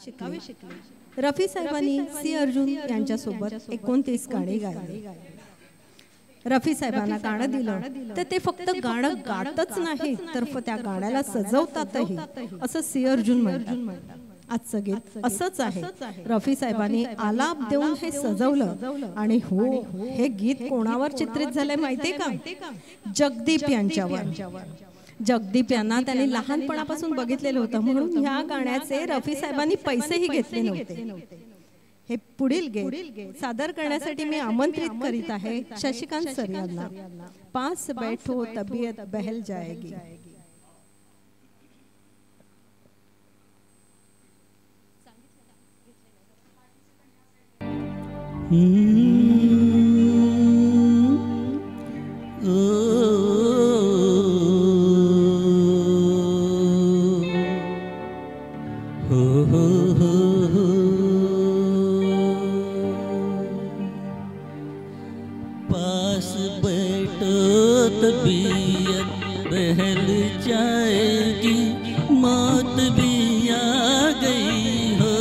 शिकले। रफी साहेबांनी सी अर्जुन यांच्यासोबत 29 गाणी गायली। रफी साहेबांना गाणं दिलं तर ते फक्त गाणं गातच नाही तर त्या गाण्याला सजवतातही असं सी अर्जुन म्हणतात। आजचं गीत असंच आहे। रफी साहेबांनी आलाप देऊन हे सजवलं आणि हो हे गीत कोणावर चित्रित झालंय माहितीये का? जगदीप यांच्यावर। जगदीप यांना त्यांनी लहानपणापासून बघितलेलं होतं म्हणून ह्या गाण्याचे रफी साहेबांनी पैसेही घेतले नव्हते। हे पुढील गीत सादर करण्यासाठी मी आमंत्रित करीत आहे शशिकांत सर यांना। पास बैठो तबीयत बहल जाएगी। पास बैठो तबीयत बहल जाएगी, मौत भी आ गई हो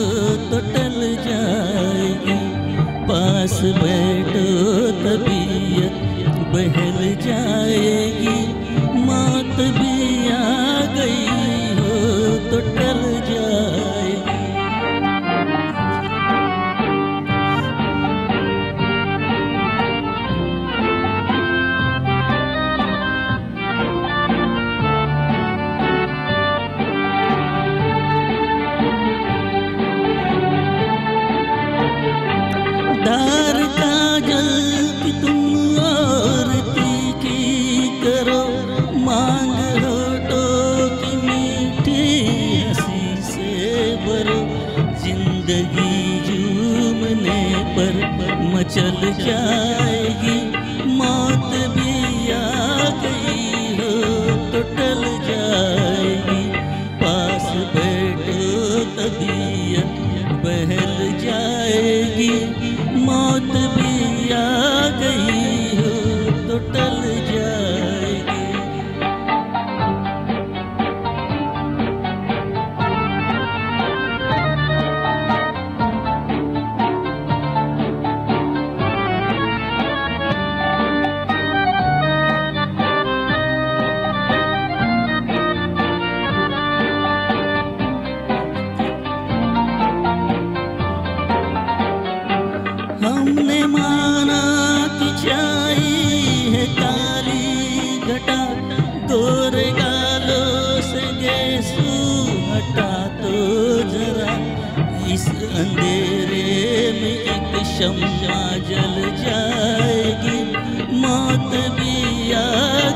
तो टल जाएगी। पास बैठो तबीयत बहल जाएगी, मौत भी आ गई हो तो टल जाएगी। धार काजल की तुम और तीखी करो, मांग होठों की मीठी हंसी से भरो। जिंदगी झूमने पर मचल जाएगी, मौत भी आ गई हो तो टल जाएगी। पास बैठो तबीयत बहल जाएगी, मौत भी आ गई हो तो टल जाएगी। हमने माना कि छाई है काली घटा, गोरे गालों से गेसू हटा तो जरा। इस अंधेरे में एक शम्मा जल जाएगी, मौत भी आ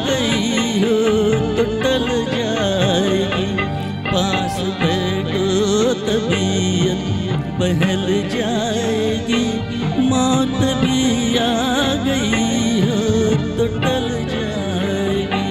गई हो तो टल जाएगी। पास बैठो तबीयत बहल जाएगी, मौत भी आ गई हो तो टल जाएगी।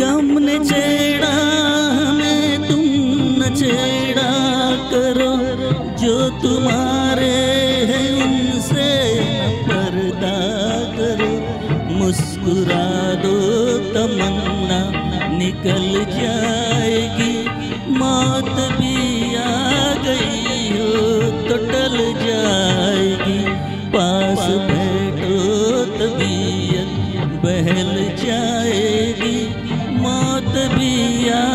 गम ने छेड़ा हमें, तुम न छेड़ा करो। जो तुम्हारे हैं उनसे न पर्दा करो। मुस्कुरा दो तमन्ना निकल जाएगी, मौत भी आ गई हो तो टल जाएगी। पास बैठो तबीयत बहल जाएगी, मौत भी आ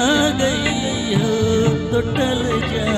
गई हो तो टल जाएगी।